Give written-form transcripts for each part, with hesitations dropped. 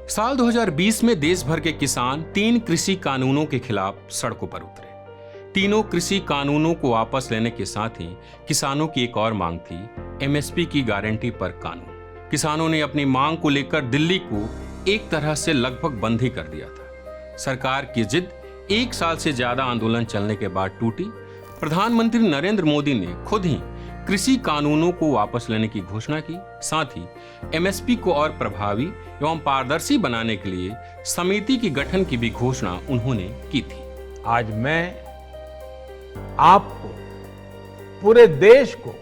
साल 2020 में देश भर के किसान 3 कृषि कानूनों के खिलाफ सड़कों पर उतरे। तीनों कृषि कानूनों को वापस लेने के साथ ही किसानों की एक और मांग थी, एमएसपी की गारंटी पर कानून। किसानों ने अपनी मांग को लेकर दिल्ली को एक तरह से लगभग बंद ही कर दिया था। सरकार की जिद 1 साल से ज्यादा आंदोलन चलने के बाद टूटी। प्रधानमंत्री नरेंद्र मोदी ने खुद ही कृषि कानूनों को वापस लेने की घोषणा की। साथ ही एमएसपी को और प्रभावी एवं पारदर्शी बनाने के लिए समिति के गठन की भी घोषणा उन्होंने की थी। आज मैं आपको, पूरे देश को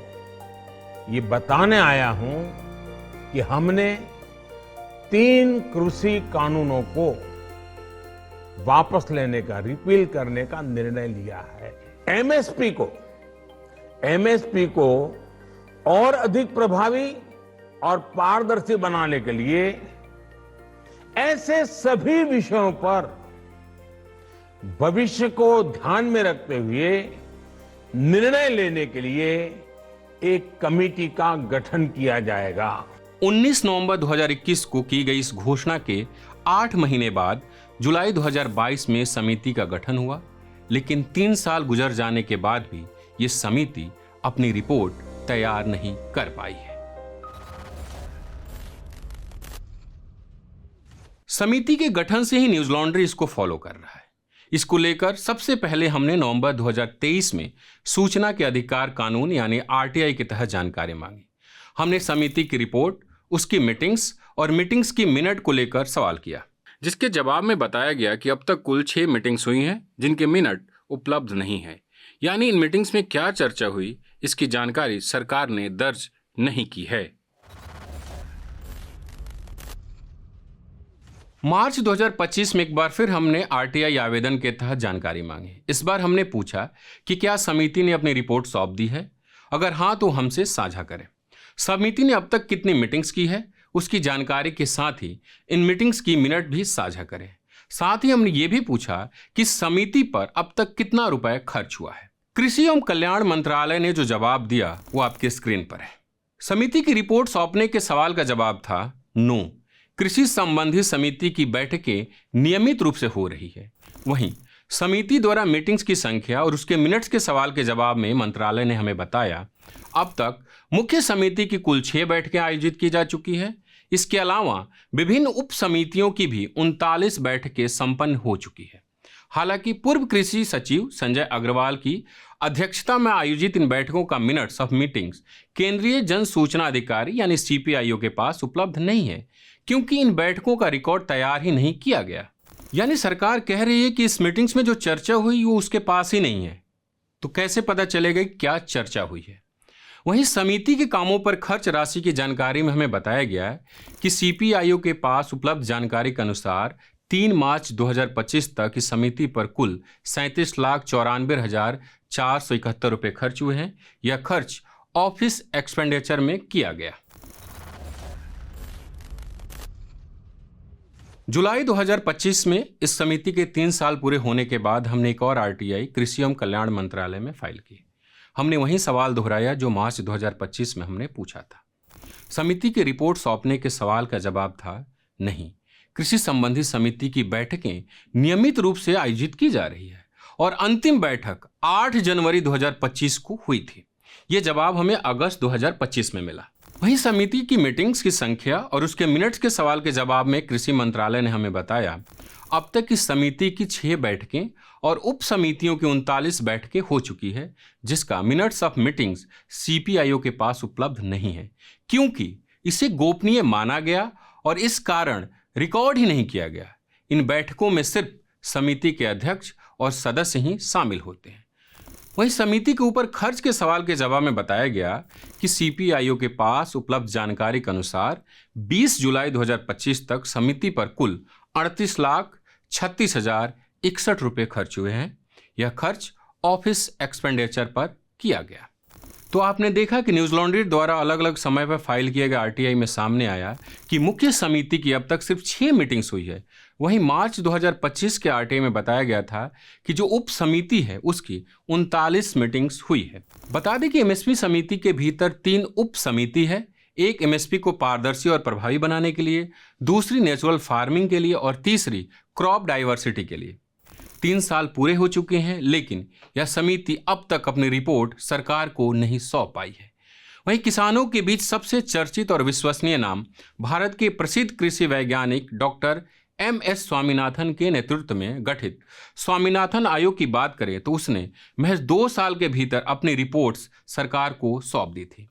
ये बताने आया हूं कि हमने 3 कृषि कानूनों को वापस लेने का, रिपील करने का निर्णय लिया है। एमएसपी को और अधिक प्रभावी और पारदर्शी बनाने के लिए ऐसे सभी विषयों पर भविष्य को ध्यान में रखते हुए निर्णय लेने के लिए एक कमेटी का गठन किया जाएगा। 19 नवंबर 2021 को की गई इस घोषणा के 8 महीने बाद जुलाई 2022 में समिति का गठन हुआ, लेकिन 3 साल गुजर जाने के बाद भी ये समिति अपनी रिपोर्ट तैयार नहीं कर पाई है। समिति के गठन से ही न्यूज लॉन्ड्री इसको फॉलो कर रहा है। इसको लेकर सबसे पहले हमने नवंबर 2023 में सूचना के अधिकार कानून यानी आरटीआई के तहत जानकारी मांगी। हमने समिति की रिपोर्ट, उसकी मीटिंग्स और मीटिंग्स की मिनट को लेकर सवाल किया, जिसके जवाब में बताया गया कि अब तक कुल 6 मीटिंग्स हुई हैं जिनके मिनट उपलब्ध नहीं है। यानी इन मीटिंग्स में क्या चर्चा हुई, इसकी जानकारी सरकार ने दर्ज नहीं की है। मार्च 2025 में एक बार फिर हमने आरटीआई आवेदन के तहत जानकारी मांगी। इस बार हमने पूछा कि क्या समिति ने अपनी रिपोर्ट सौंप दी है, अगर हां तो हमसे साझा करें। समिति ने अब तक कितनी मीटिंग्स की है, उसकी जानकारी के साथ ही इन मीटिंग्स की मिनट भी साझा करें। साथ ही हमने ये भी पूछा कि समिति पर अब तक कितना रुपए खर्च हुआ है। कृषि एवं कल्याण मंत्रालय ने जो जवाब दिया वो आपके स्क्रीन पर है। समिति की रिपोर्ट सौंपने के सवाल का जवाब था नो। कृषि संबंधी समिति की बैठकें नियमित रूप से हो रही है। वहीं समिति द्वारा मीटिंग्स की संख्या और उसके मिनट्स के सवाल के जवाब में मंत्रालय ने हमें बताया अब तक मुख्य समिति की कुल 6 बैठकें आयोजित की जा चुकी है। इसके अलावा विभिन्न उप समितियों की भी 39 बैठकें संपन्न हो चुकी है। हालांकि पूर्व कृषि सचिव संजय अग्रवाल की अध्यक्षता में आयोजित इन बैठकों का मिनट्स ऑफ मीटिंग्स केंद्रीय जन सूचना अधिकारी यानी सीपीआईओ के पास उपलब्ध नहीं है, क्योंकि इन बैठकों का रिकॉर्ड तैयार ही नहीं किया गया। यानी सरकार कह रही है कि इस मीटिंग्स में जो चर्चा हुई वो उसके पास ही नहीं है, तो कैसे पता चलेगा क्या चर्चा हुई है। वहीं समिति के कामों पर खर्च राशि की जानकारी में हमें बताया गया है कि सीपीआईओ के पास उपलब्ध जानकारी के अनुसार 3 मार्च 2025 तक इस समिति पर कुल 37,94,471 रुपए खर्च हुए हैं। यह खर्च ऑफिस एक्सपेंडिचर में किया गया। जुलाई 2025 में इस समिति के 3 साल पूरे होने के बाद हमने एक और आरटीआई कृषि एवं कल्याण मंत्रालय में फाइल की। हमने वही सवाल दोहराया जो मार्च 2025 में हमने पूछा था। समिति की रिपोर्ट सौंपने के सवाल का जवाब था नहीं। कृषि संबंधी समिति की बैठकें नियमित रूप से आयोजित की जा रही है और अंतिम बैठक 8 जनवरी 2025 को हुई थी। यह जवाब हमें अगस्त 2025 में मिला। वहीं समिति की मीटिंग्स की संख्या और उसके मिनट्स के सवाल के जवाब में कृषि मंत्रालय ने हमें बताया अब तक इस समिति की 6 बैठकें और उप समितियों की 39 बैठकें हो चुकी है, जिसका मिनट्स ऑफ मीटिंग्स सीपीआईओ के पास उपलब्ध नहीं है, क्योंकि इसे गोपनीय माना गया और इस कारण रिकॉर्ड ही नहीं किया गया। इन बैठकों में सिर्फ समिति के अध्यक्ष और सदस्य ही शामिल होते हैं। वहीं समिति के ऊपर खर्च के सवाल के जवाब में बताया गया कि सीपीआईओ के पास उपलब्ध जानकारी के अनुसार 20 जुलाई 2025 तक समिति पर कुल 38,36,61 रुपए खर्च हुए हैं। यह खर्च ऑफिस एक्सपेंडिचर पर किया गया। तो आपने देखा कि न्यूज लॉन्ड्री द्वारा अलग अलग समय पर फाइल किए गए आरटीआई में सामने आया कि मुख्य समिति की अब तक सिर्फ 6 मीटिंग्स हुई है। वहीं मार्च 2025 के आरटीआई में बताया गया था कि जो उप समिति है उसकी 39 मीटिंग्स हुई है। बता दें कि एमएसपी समिति के भीतर 3 उप समिति है, एक एमएसपी को पारदर्शी और प्रभावी बनाने के लिए, दूसरी नेचुरल फार्मिंग के लिए और तीसरी क्रॉप डाइवर्सिटी के लिए। 3 साल पूरे हो चुके हैं, लेकिन यह समिति अब तक अपनी रिपोर्ट सरकार को नहीं सौंप पाई है। वहीं किसानों के बीच सबसे चर्चित और विश्वसनीय नाम भारत के प्रसिद्ध कृषि वैज्ञानिक डॉक्टर MS स्वामीनाथन के नेतृत्व में गठित स्वामीनाथन आयोग की बात करें तो उसने महज 2 साल के भीतर अपनी रिपोर्ट्स सरकार को सौंप दी थी।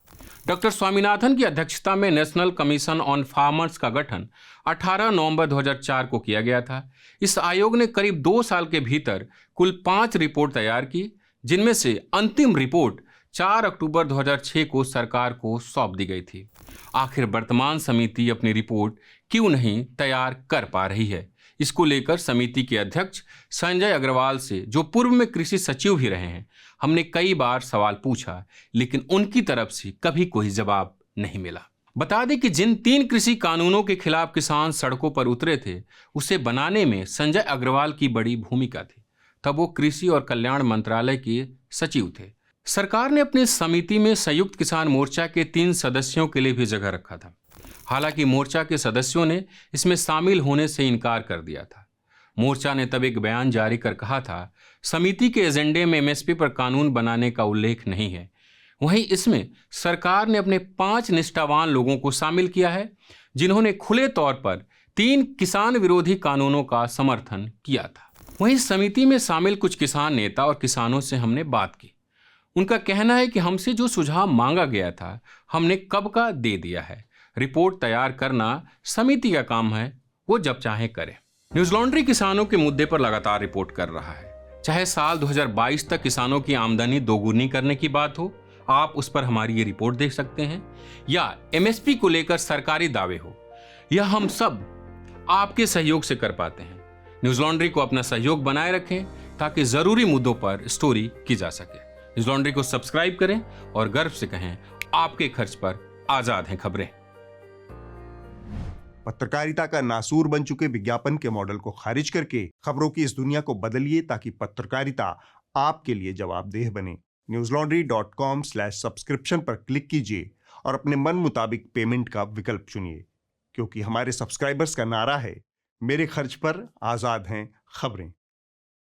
डॉक्टर स्वामीनाथन की अध्यक्षता में नेशनल कमीशन ऑन फार्मर्स का गठन 18 नवंबर 2004 को किया गया था। इस आयोग ने करीब 2 साल के भीतर कुल 5 रिपोर्ट तैयार की, जिनमें से अंतिम रिपोर्ट 4 अक्टूबर 2006 को सरकार को सौंप दी गई थी। आखिर वर्तमान समिति अपनी रिपोर्ट क्यों नहीं तैयार कर पा रही है? इसको लेकर समिति के अध्यक्ष संजय अग्रवाल से, जो पूर्व में कृषि सचिव भी रहे हैं, हमने कई बार सवाल पूछा, लेकिन उनकी तरफ से कभी कोई जवाब नहीं मिला। बता दें कि जिन 3 कृषि कानूनों के खिलाफ किसान सड़कों पर उतरे थे, उसे बनाने में संजय अग्रवाल की बड़ी भूमिका थी। तब वो कृषि और कल्याण मंत्रालय के सचिव थे। सरकार ने अपनी समिति में संयुक्त किसान मोर्चा के 3 सदस्यों के लिए भी जगह रखा था। हालांकि मोर्चा के सदस्यों ने इसमें शामिल होने से इनकार कर दिया था। मोर्चा ने तब एक बयान जारी कर कहा था, समिति के एजेंडे में एमएसपी पर कानून बनाने का उल्लेख नहीं है। वहीं इसमें सरकार ने अपने 5 निष्ठावान लोगों को शामिल किया है, जिन्होंने खुले तौर पर 3 किसान विरोधी कानूनों का समर्थन किया था। वहीं समिति में शामिल कुछ किसान नेता और किसानों से हमने बात की। उनका कहना है कि हमसे जो सुझाव मांगा गया था, हमने कब का दे दिया है। रिपोर्ट तैयार करना समिति का काम है, वो जब चाहे करे। न्यूज लॉन्ड्री किसानों के मुद्दे पर लगातार रिपोर्ट कर रहा है। चाहे साल 2022 तक किसानों की आमदनी दोगुनी करने की बात हो, आप उस पर हमारी ये रिपोर्ट देख सकते हैं, या एमएसपी को लेकर सरकारी दावे हो, यह हम सब आपके सहयोग से कर पाते हैं। न्यूज लॉन्ड्री को अपना सहयोग बनाए रखें ताकि जरूरी मुद्दों पर स्टोरी की जा सके। न्यूज लॉन्ड्री को सब्सक्राइब करें और गर्व से कहें, आपके खर्च पर आजाद हैं खबरें। पत्रकारिता का नासूर बन चुके विज्ञापन के मॉडल को खारिज करके खबरों की इस दुनिया को बदलिए ताकि पत्रकारिता आपके लिए जवाबदेह बने। newslaundry.com/subscription पर क्लिक कीजिए और अपने मन मुताबिक पेमेंट का विकल्प चुनिए, क्योंकि हमारे सब्सक्राइबर्स का नारा है, मेरे खर्च पर आजाद हैं खबरें।